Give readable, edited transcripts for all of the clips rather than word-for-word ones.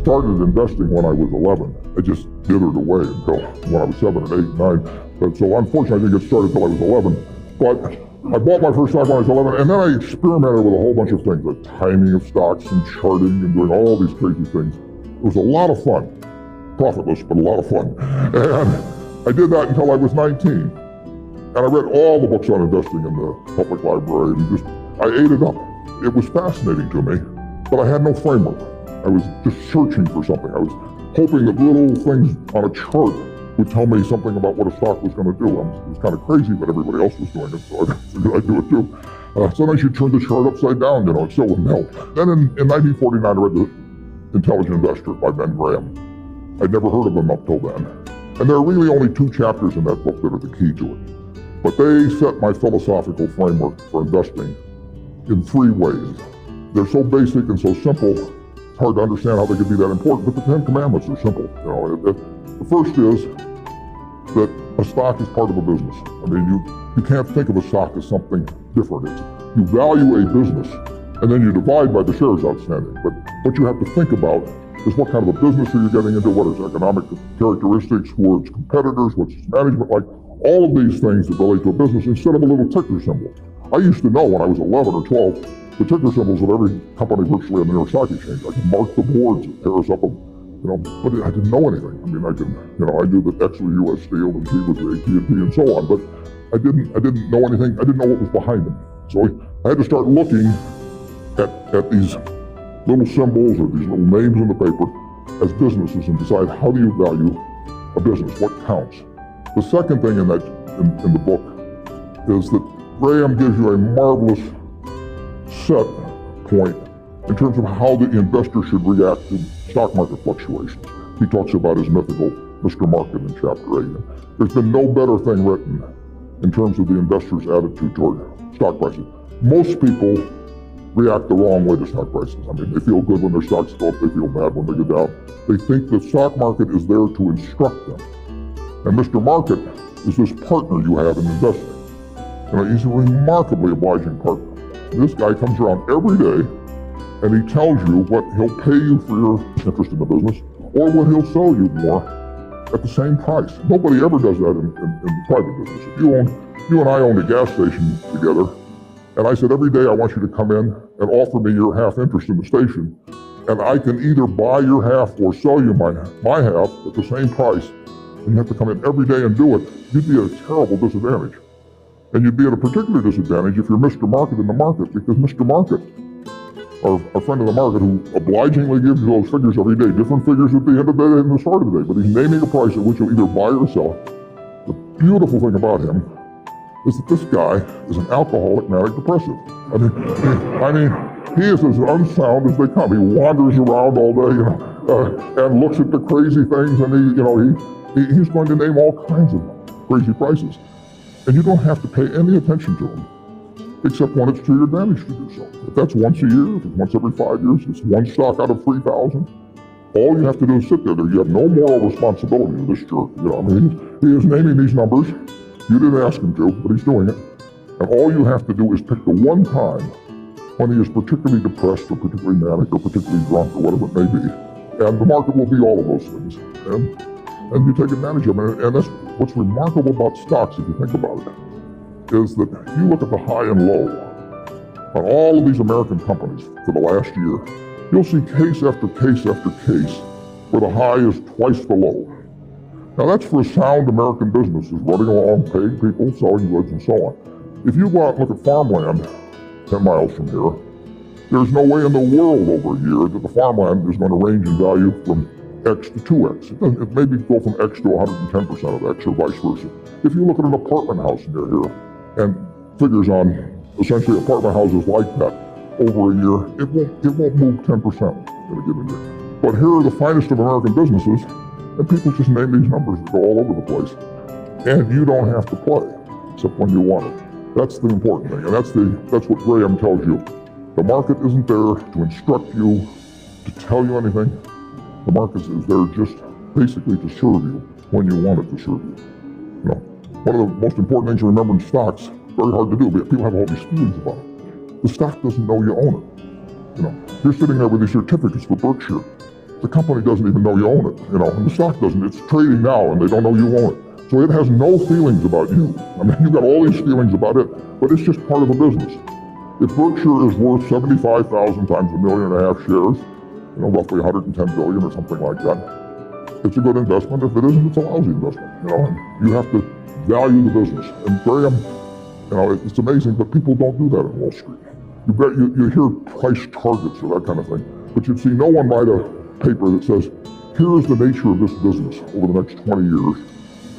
started investing when I was 11. I just dithered away until when I was 7 and 8 and 9. But so unfortunately I didn't get started until I was 11. But I bought my first stock when I was 11, and then I experimented with a whole bunch of things, like timing of stocks and charting and doing all these crazy things. It was a lot of fun. Profitless, but a lot of fun. And I did that until I was 19. And I read all the books on investing in the public library, and I ate it up. It was fascinating to me, but I had no framework. I was just searching for something. I was hoping that little things on a chart would tell me something about what a stock was going to do. It was kind of crazy, but everybody else was doing it, so I figured I'd do it too. Sometimes you turn the chart upside down, it still wouldn't help. Then in 1949, I read The Intelligent Investor by Ben Graham. I'd never heard of him up till then. And there are really only 2 chapters in that book that are the key to it. But they set my philosophical framework for investing in 3 ways. They're so basic and so simple, it's hard to understand how they could be that important, but the 10 Commandments are simple. The first is that a stock is part of a business. I mean, you can't think of a stock as something different. You value a business, and then you divide by the shares outstanding. But what you have to think about is what kind of a business are you getting into, what its economic characteristics, who are its competitors, what's its management like, all of these things that relate to a business instead of a little ticker symbol. I used to know when I was 11 or 12 the ticker symbols of every company virtually on the New York Stock Exchange. I could mark the boards that tear us up, but I didn't know anything. I mean, I knew that X was U.S. Steel and T was AT&T and so on, but I didn't know anything. I didn't know what was behind them. So I had to start looking at these little symbols or these little names in the paper as businesses and decide, how do you value a business? What counts? The second thing in the book is that Graham gives you a marvelous set point in terms of how the investor should react to stock market fluctuations. He talks about his mythical Mr. Market in Chapter 8. There's been no better thing written in terms of the investor's attitude toward stock prices. Most people react the wrong way to stock prices. I mean, they feel good when their stocks go up, they feel bad when they go down. They think the stock market is there to instruct them. And Mr. Market is this partner you have in investing. He's a remarkably obliging partner. This guy comes around every day and he tells you what he'll pay you for your interest in the business or what he'll sell you more at the same price. Nobody ever does that in the private business. If you and I owned a gas station together, and I said, every day I want you to come in and offer me your half interest in the station, and I can either buy your half or sell you my half at the same price, and you have to come in every day and do it, you'd be at a terrible disadvantage. And you'd be at a particular disadvantage if you're Mr. Market in the market, because Mr. Market, or a friend of the market who obligingly gives you those figures every day, different figures at the end of the day and the start of the day, but he's naming a price at which you'll either buy or sell. The beautiful thing about him is that this guy is an alcoholic manic depressive. I mean, he is as unsound as they come. He wanders around all day, and looks at the crazy things, and he's going to name all kinds of crazy prices. And you don't have to pay any attention to him, except when it's to your advantage to do so. If that's once a year, if it's once every 5 years, if it's one stock out of 3,000, all you have to do is sit there. You have no moral responsibility to this jerk. He is naming these numbers. You didn't ask him to, but he's doing it. And all you have to do is pick the one time when he is particularly depressed or particularly manic or particularly drunk or whatever it may be. And the market will be all of those things. And you take advantage of it. And that's what's remarkable about stocks, if you think about it, is that if you look at the high and low on all of these American companies for the last year, you'll see case after case after case where the high is twice the low. Now that's for sound American businesses running along, paying people, selling goods, and so on. If you go out and look at farmland 10 miles from here, there's no way in the world over here that the farmland is going to range in value from X to 2X. It maybe go from X to 110% of X or vice versa. If you look at an apartment house near here and figures on essentially apartment houses like that over a year, it won't move 10% in a given year. But here are the finest of American businesses, and people just name these numbers that go all over the place. And you don't have to play, except when you want it. That's the important thing, and that's what Graham tells you. The market isn't there to instruct you, to tell you anything. The market is there just basically to serve you when you want it to serve you. One of the most important things to remember in stocks, very hard to do, but people have all these feelings about it. The stock doesn't know you own it. You're sitting there with these certificates for Berkshire. the company doesn't even know you own it, and the stock doesn't. It's trading now, and they don't know you own it. So it has no feelings about you. I mean, you've got all these feelings about it, but it's just part of the business. If Berkshire is worth 75,000 times 1.5 million shares, roughly 110 billion or something like that, it's a good investment. If it isn't, it's a lousy investment. You have to value the business. And Graham, it's amazing, but people don't do that in Wall Street. You hear price targets or that kind of thing, but you'd see no one write a paper that says, here is the nature of this business over the next 20 years.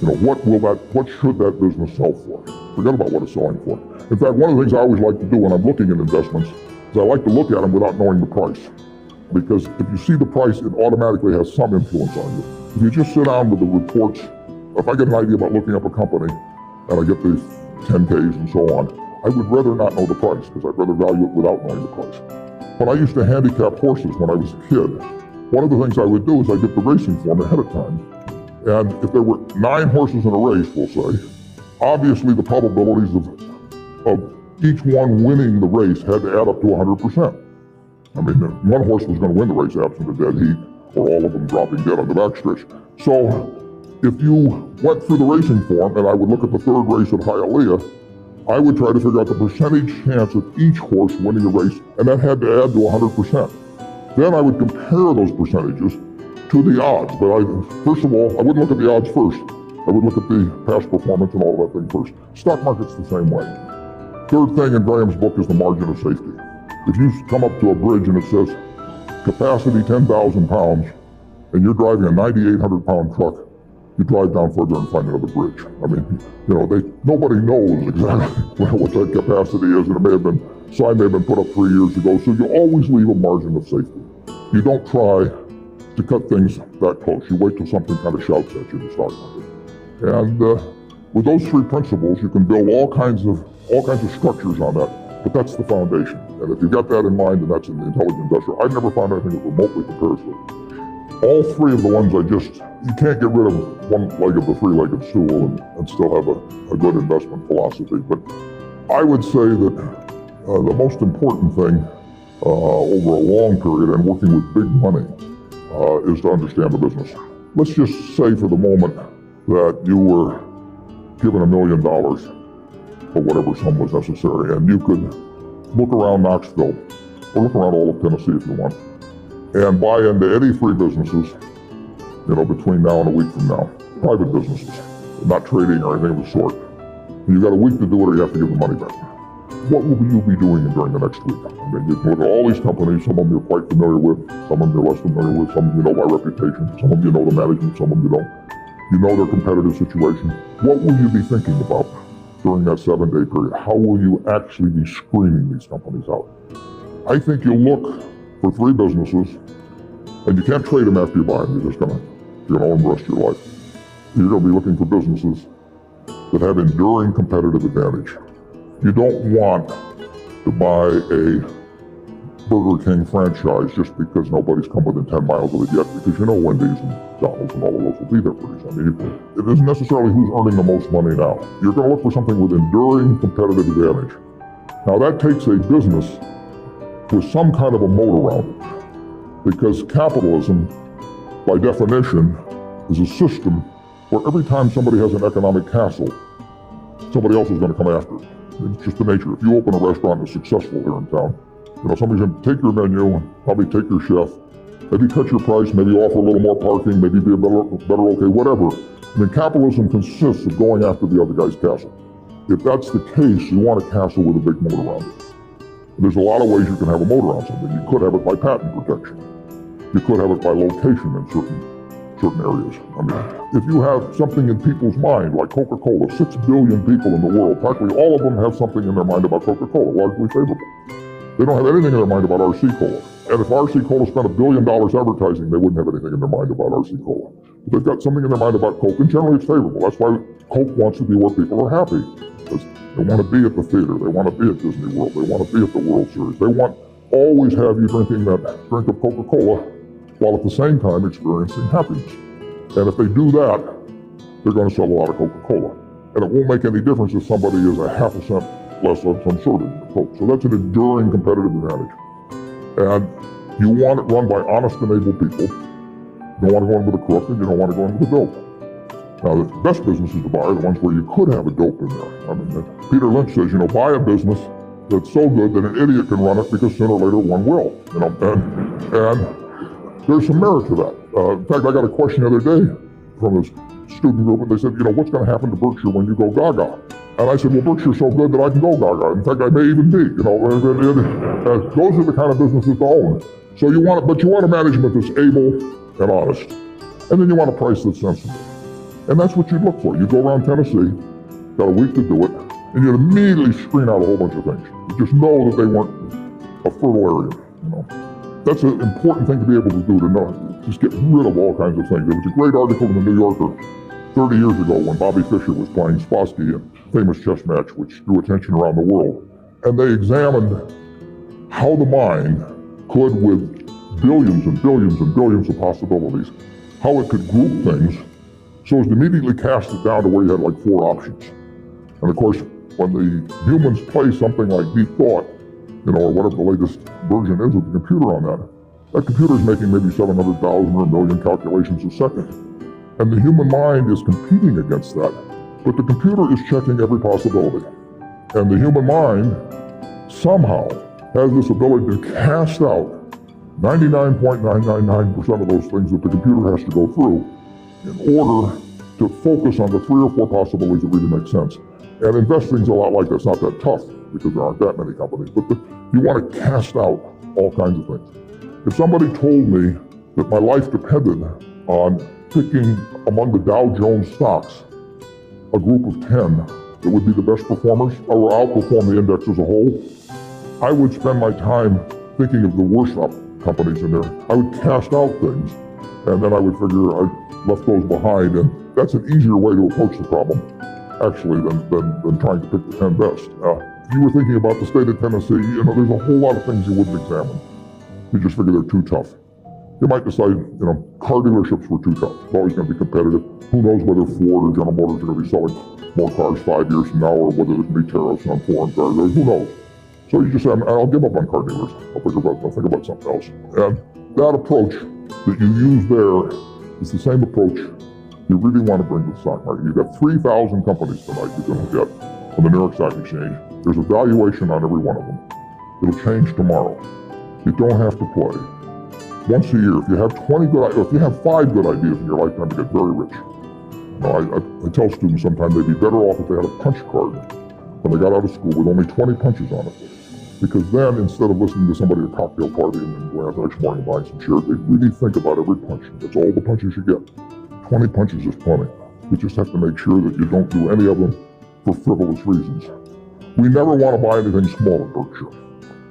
What should that business sell for? Forget about what it's selling for. In fact, one of the things I always like to do when I'm looking at investments is I like to look at them without knowing the price. Because if you see the price, it automatically has some influence on you. If you just sit down with the reports, if I get an idea about looking up a company and I get the 10Ks and so on, I would rather not know the price because I'd rather value it without knowing the price. When I used to handicap horses when I was a kid, one of the things I would do is I'd get the racing form ahead of time. And if there were 9 horses in a race, we'll say, obviously the probabilities of each one winning the race had to add up to 100%. I mean, one horse was going to win the race absent a dead heat, or all of them dropping dead on the backstretch. So if you went through the racing form, and I would look at the 3rd race at Hialeah, I would try to figure out the percentage chance of each horse winning a race, and that had to add to 100%. Then I would compare those percentages to the odds. But first of all, I wouldn't look at the odds first. I would look at the past performance and all of that thing first. Stock market's the same way. 3rd thing in Graham's book is the margin of safety. If you come up to a bridge and it says capacity 10,000 pounds, and you're driving a 9,800 pound truck, you drive down further and find another bridge. I mean, nobody knows exactly what that capacity is, and it may have been put up 3 years ago. So you always leave a margin of safety. You don't try to cut things that close. You wait till something kind of shouts at you in the stock market. And with those 3 principles, you can build all kinds of structures on that. But that's the foundation. And if you've got that in mind, and that's in the intelligent investor, I've never found anything that remotely compares to it. All 3 of the ones you can't get rid of one leg of the 3-legged stool and still have a good investment philosophy. But I would say that the most important thing over a long period and working with big money is to understand the business. Let's just say for the moment that you were given $1 million or whatever sum was necessary, and you could look around Knoxville or look around all of Tennessee if you want, and buy into any 3 businesses, between now and a week from now, private businesses, not trading or anything of the sort. And you've got a week to do it, or you have to give the money back. What will you be doing during the next week? I mean, you can look at all these companies. Some of them you're quite familiar with, some of them you're less familiar with, some of them you know by reputation, some of them you know the management, some of them you don't. You know their competitive situation. What will you be thinking about during that 7-day period? How will you actually be screening these companies out? I think you'll look for 3 businesses, and you can't trade them after you buy them. You're going to own the rest of your life. You're going to be looking for businesses that have enduring competitive advantage. You don't want to buy a Burger King franchise just because nobody's come within 10 miles of it yet, because Wendy's and McDonald's and all of those will be there pretty soon. I mean, it isn't necessarily who's earning the most money now. You're going to look for something with enduring competitive advantage. Now that takes a business with some kind of a moat around it, because capitalism, by definition, is a system where every time somebody has an economic castle, somebody else is going to come after it. It's just the nature. If you open a restaurant that's successful here in town, somebody's going to take your menu, probably take your chef, maybe cut your price, maybe offer a little more parking, maybe be a better okay, whatever. I mean, capitalism consists of going after the other guy's castle. If that's the case, you want a castle with a big moat around it. There's a lot of ways you can have a moat around something. You could have it by patent protection. You could have it by location in certain areas. I mean, if you have something in people's mind, like Coca-Cola, 6 billion people in the world, practically all of them have something in their mind about Coca-Cola, largely favorable. They don't have anything in their mind about RC Cola. And if RC Cola spent $1 billion advertising, they wouldn't have anything in their mind about RC Cola. If they've got something in their mind about Coke, and generally it's favorable. That's why Coke wants to be where people are happy. Because they want to be at the theater, they want to be at Disney World, they want to be at the World Series. They want always have you drinking that drink of Coca-Cola while at the same time experiencing happiness. And if they do that, they're going to sell a lot of Coca-Cola. And it won't make any difference if somebody is a half a cent less of some soda than Coke. So that's an enduring competitive advantage. And you want it run by honest and able people. You don't want to go in with a crook, and you don't want to go in with a dope. Now, the best businesses to buy are the ones where you could have a dope in there. I mean, Peter Lynch says, buy a business that's so good that an idiot can run it because sooner or later one will. And there's some merit to that. In fact, I got a question the other day from this student group, and they said, what's going to happen to Berkshire when you go gaga? And I said, well, Berkshire's so good that I can go gaga. In fact, I may even be. Those are the kind of businesses to own. So you want a management that's able and honest, and then you want a price that's sensible. And that's what you look for. You go around Tennessee, got a week to do it, and you immediately screen out a whole bunch of things. You just know that they weren't a fertile area. That's an important thing to be able to do, to know, just get rid of all kinds of things. There was a great article in the New Yorker 30 years ago when Bobby Fischer was playing Spassky in a famous chess match which drew attention around the world. And they examined how the mind could, with billions and billions and billions of possibilities, how it could group things so as to immediately cast it down to where you had like 4 options. And of course, when the humans play something like Deep Thought, or whatever the latest version is of the computer on that computer is making maybe 700,000 or a million calculations a second. And the human mind is competing against that. But the computer is checking every possibility. And the human mind somehow has this ability to cast out 99.999% of those things that the computer has to go through in order to focus on the 3 or 4 possibilities that really make sense. And investing's a lot like that. It's not that tough because there aren't that many companies, but you want to cast out all kinds of things. If somebody told me that my life depended on picking among the Dow Jones stocks a group of 10 that would be the best performers or outperform the index as a whole, I would spend my time thinking of the worst companies in there. I would cast out things, and then I would figure I left those behind, and that's an easier way to approach the problem, actually, than trying to pick the 10 best. If you were thinking about the state of Tennessee, there's a whole lot of things you wouldn't examine. You just figure they're too tough. You might decide, car dealerships were too tough. It's always going to be competitive. Who knows whether Ford or General Motors are going to be selling more cars 5 years from now, or whether there's going to be tariffs on foreign cars. Who knows? So you just say, I'll give up on car dealers. I'll think about something else. And that approach that you use there is the same approach you really want to bring to the stock market. You've got 3,000 companies tonight you're going to get on the New York Stock Exchange. There's a valuation on every one of them. It'll change tomorrow. You don't have to play. Once a year, if you have 5 good ideas in your lifetime, you get very rich. I tell students sometimes they'd be better off if they had a punch card when they got out of school with only 20 punches on it. Because then, instead of listening to somebody at a cocktail party and then going out the next morning and buying some shares, they really think about every punch. That's all the punches you get. 20 punches is plenty. You just have to make sure that you don't do any of them for frivolous reasons. We never want to buy anything small at Berkshire.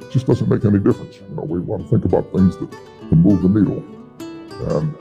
It just doesn't make any difference. We want to think about things that can move the needle. And